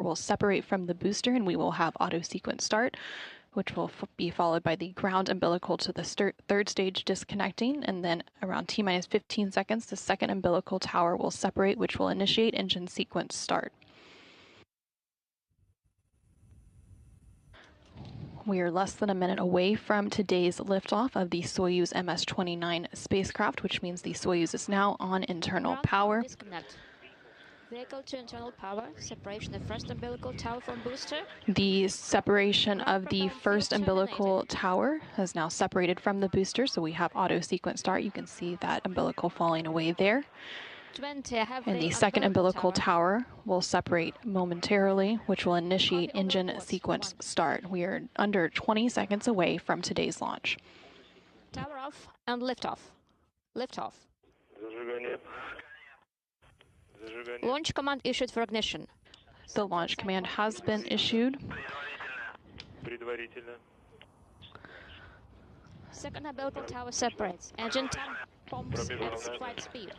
will separate from the booster, and we will have auto sequence start, which will be followed by the ground umbilical to the third stage disconnecting, and then around T-minus 15 seconds, the second umbilical tower will separate, which will initiate engine sequence start. We are less than a minute away from today's liftoff of the Soyuz MS-29 spacecraft, which means the Soyuz is now on internal power. Disconnect. Vehicle to internal power, separation of first umbilical tower from booster. The separation of the first umbilical tower has now separated from the booster, so we have auto sequence start. You can see that umbilical falling away there. 20, and the second umbilical tower will separate momentarily, which will initiate engine sequence start. We are under 20 seconds away from today's launch. Tower off and liftoff. Liftoff. Launch command issued for ignition. The launch command has been issued. Second umbilical tower separates. Engine pumps at flight speed.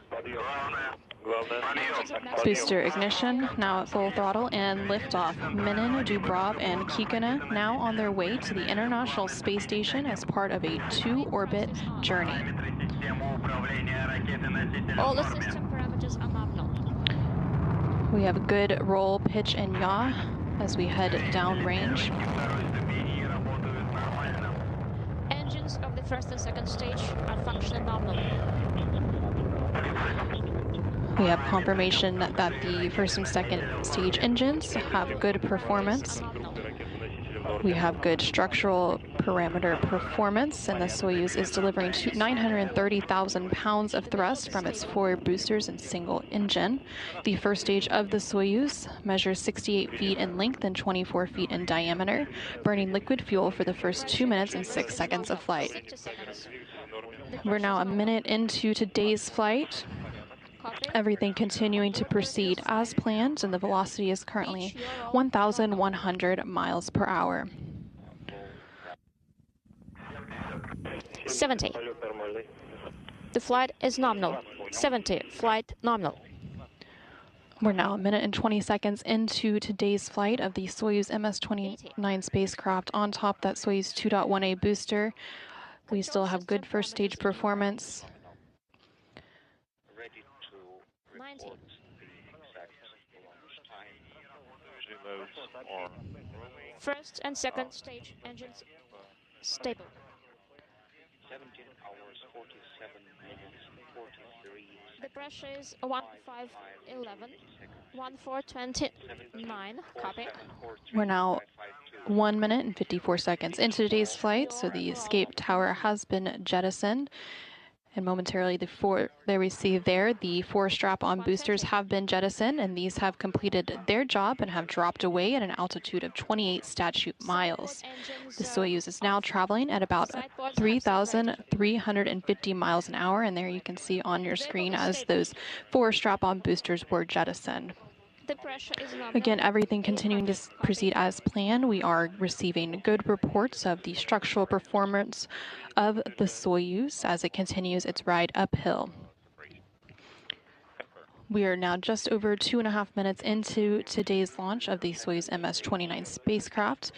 Booster ignition now at full throttle and liftoff. Minin, Dubrov, and Kikina now on their way to the International Space Station as part of a 2-orbit journey. All the system parameters are nominal. We have a good roll, pitch, and yaw as we head downrange. Engines of the first and second stage are functioning nominally. We have confirmation that the first and second stage engines have good performance. We have good structural parameter performance, and the Soyuz is delivering 930,000 pounds of thrust from its 4 boosters and single engine. The first stage of the Soyuz measures 68 feet in length and 24 feet in diameter, burning liquid fuel for the first 2 minutes and 6 seconds of flight. We're now a minute into today's flight. Everything continuing to proceed as planned, and the velocity is currently 1,100 miles per hour. 70. The flight is nominal. 70. Flight nominal. We're now a minute and 20 seconds into today's flight of the Soyuz MS-29 spacecraft on top that Soyuz 2.1A booster. We still have good first stage performance. 90. First and second stage engines stable. 17 hours, 47 minutes, 43 seconds. The pressure is 1511, 1429, copy. We're now 1 minute and 54 seconds into today's flight, so the escape tower has been jettisoned. And momentarily, the 4 strap-on boosters have been jettisoned, and these have completed their job and have dropped away at an altitude of 28 statute miles. The Soyuz is now traveling at about 3,350 miles an hour, and there you can see on your screen as those 4 strap-on boosters were jettisoned. Again, everything continuing to proceed as planned. We are receiving good reports of the structural performance of the Soyuz as it continues its ride uphill. We are now just over 2.5 minutes into today's launch of the Soyuz MS-29 spacecraft,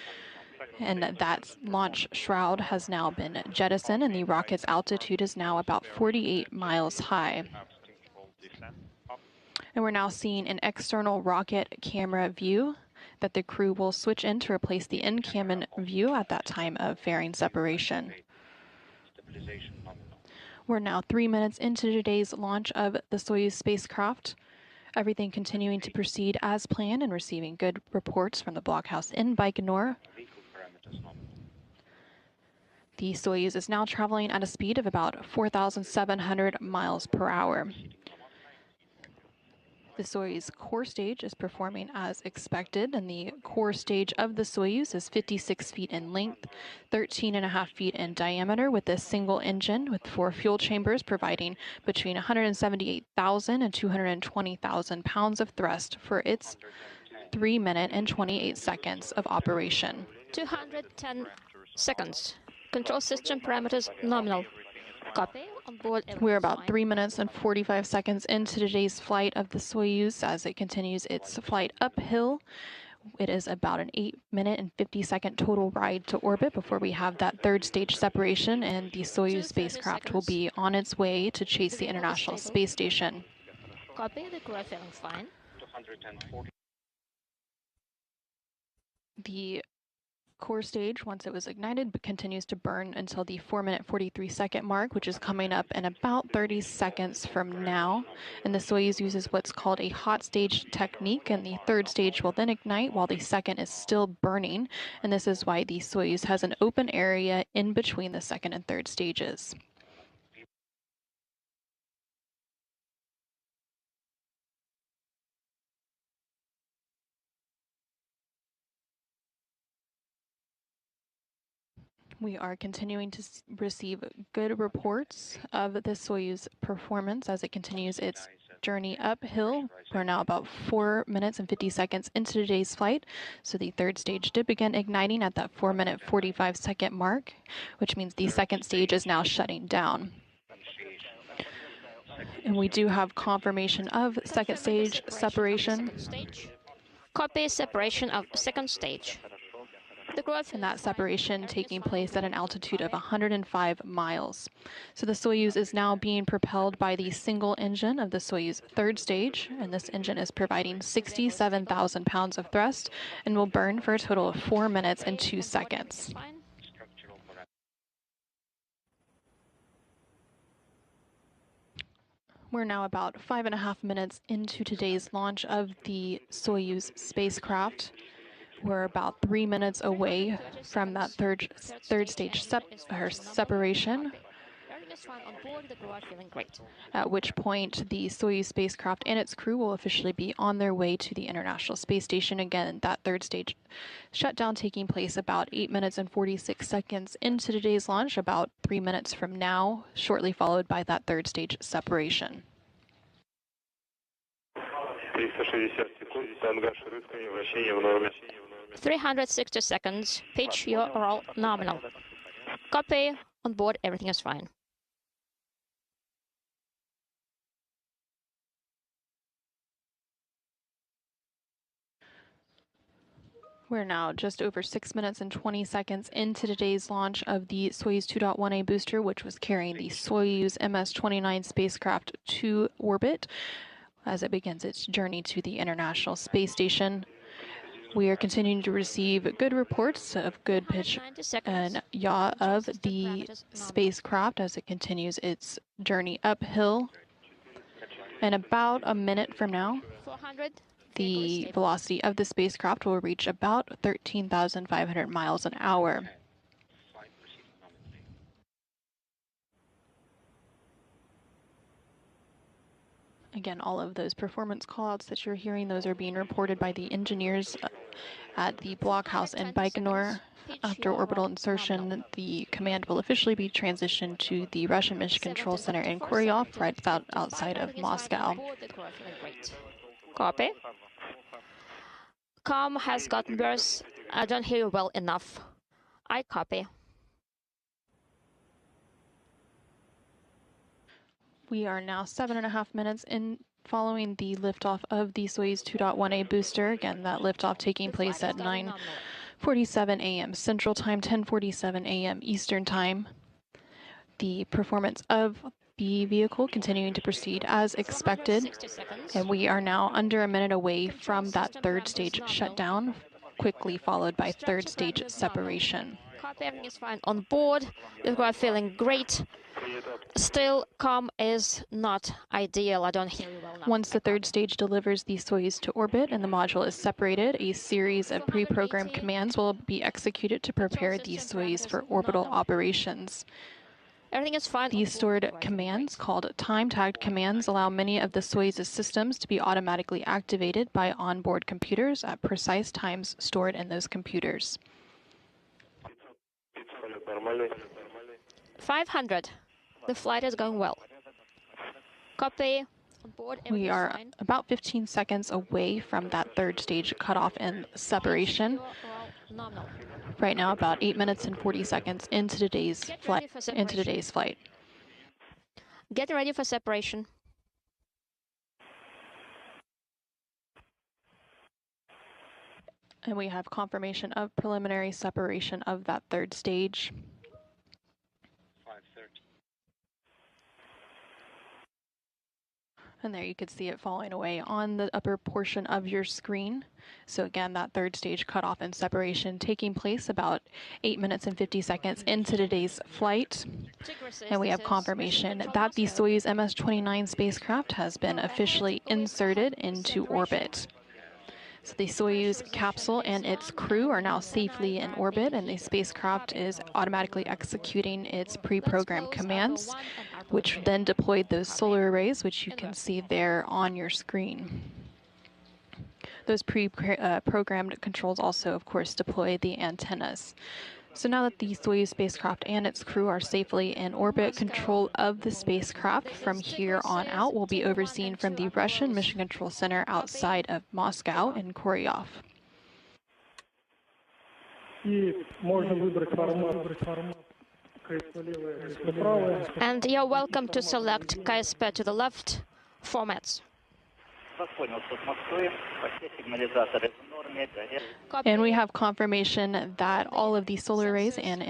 and that launch shroud has now been jettisoned, and the rocket's altitude is now about 48 miles high. And we're now seeing an external rocket camera view that the crew will switch in to replace the in-cabin view at that time of fairing separation. We're now 3 minutes into today's launch of the Soyuz spacecraft. Everything continuing to proceed as planned and receiving good reports from the blockhouse in Baikonur. The Soyuz is now traveling at a speed of about 4,700 miles per hour. The Soyuz core stage is performing as expected, and the core stage of the Soyuz is 56 feet in length, 13.5 feet in diameter, with a single engine with 4 fuel chambers providing between 178,000 and 220,000 pounds of thrust for its 3 minutes and 28 seconds of operation. 210 seconds. Control system parameters nominal. Copy. On board. We're about 3 minutes and 45 seconds into today's flight of the Soyuz as it continues its flight uphill. It is about an 8-minute and 50-second total ride to orbit before we have that third stage separation, and the Soyuz spacecraft will be on its way to chase the International Space Station. Copy, the crew are feeling fine. 240. The core stage, once it was ignited, continues to burn until the 4-minute 43-second mark, which is coming up in about 30 seconds from now. And the Soyuz uses what's called a hot stage technique, and the third stage will then ignite while the second is still burning. And this is why the Soyuz has an open area in between the second and third stages. We are continuing to receive good reports of the Soyuz performance as it continues its journey uphill. We're now about 4 minutes and 50 seconds into today's flight. So the third stage did begin igniting at that 4-minute 45-second mark, which means the second stage is now shutting down. And we do have confirmation of second stage separation. Copy, separation of second stage. And that separation taking place at an altitude of 105 miles. So the Soyuz is now being propelled by the single engine of the Soyuz third stage, and this engine is providing 67,000 pounds of thrust and will burn for a total of 4 minutes and 2 seconds. We're now about 5.5 minutes into today's launch of the Soyuz spacecraft. We're about 3 minutes away from that third stage separation, at which point the Soyuz spacecraft and its crew will officially be on their way to the International Space Station. Again, that third stage shutdown taking place about 8 minutes and 46 seconds into today's launch, about 3 minutes from now, shortly followed by that third stage separation. 360 seconds, pitch your roll nominal. Copy, on board everything is fine. We're now just over 6 minutes and 20 seconds into today's launch of the Soyuz 2.1A booster, which was carrying the Soyuz MS-29 spacecraft to orbit as it begins its journey to the International Space Station. We are continuing to receive good reports of good pitch and yaw of the spacecraft as it continues its journey uphill. And about a minute from now, the velocity of the spacecraft will reach about 13,500 miles an hour. Again, all of those performance callouts that you're hearing, those are being reported by the engineers at the blockhouse in Baikonur. After orbital insertion, the command will officially be transitioned to the Russian Mission Control Center in Koryov, right outside of Moscow. Copy. Com has gotten worse. I don't hear you well enough. I copy. We are now 7.5 minutes in following the liftoff of the Soyuz 2.1A booster. Again, that liftoff taking place at 9:47 a.m. Central Time, 10:47 a.m. Eastern Time. The performance of the vehicle continuing to proceed as expected, and we are now under a minute away from that third stage shutdown, quickly followed by third stage separation. Copy, everything is fine on board. The crew are feeling great. Still, com is not ideal. I don't hear you well enough. Once the third stage delivers the Soyuz to orbit and the module is separated, a series of pre-programmed commands will be executed to prepare the Soyuz for orbital operations. Everything is fine. These stored commands, called time-tagged commands, allow many of the Soyuz's systems to be automatically activated by onboard computers at precise times stored in those computers. 500. The flight is going well. Copy. On board, We are fine. about 15 seconds away from that third stage cutoff and separation. Right now, about 8 minutes and 40 seconds into today's flight. Get ready for separation. And we have confirmation of preliminary separation of that third stage. 5:30. And there you could see it falling away on the upper portion of your screen. So again, that third stage cutoff and separation taking place about 8 minutes and 50 seconds into today's flight. And we have confirmation that the Soyuz MS-29 spacecraft has been officially inserted into orbit. So the Soyuz capsule and its crew are now safely in orbit, and the spacecraft is automatically executing its pre-programmed commands, which then deployed those solar arrays, which you can see there on your screen. Those pre-programmed controls also, of course, deploy the antennas. So now that the Soyuz spacecraft and its crew are safely in orbit, control of the spacecraft from here on out will be overseen from the Russian Mission Control Center outside of Moscow in Koryov. And you're welcome to select KSP to the left formats. And we have confirmation that all of the solar arrays and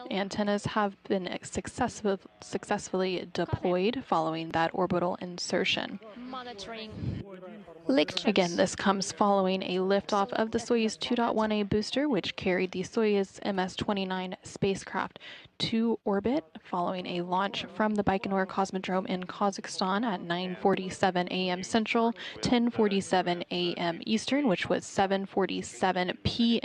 antennas have been successfully deployed following that orbital insertion. Monitoring. Again, this comes following a liftoff of the Soyuz 2.1A booster, which carried the Soyuz MS-29 spacecraft to orbit following a launch from the Baikonur Cosmodrome in Kazakhstan at 9:47 a.m. Central, 10:47 a.m. Eastern, which was 7:47 p.m.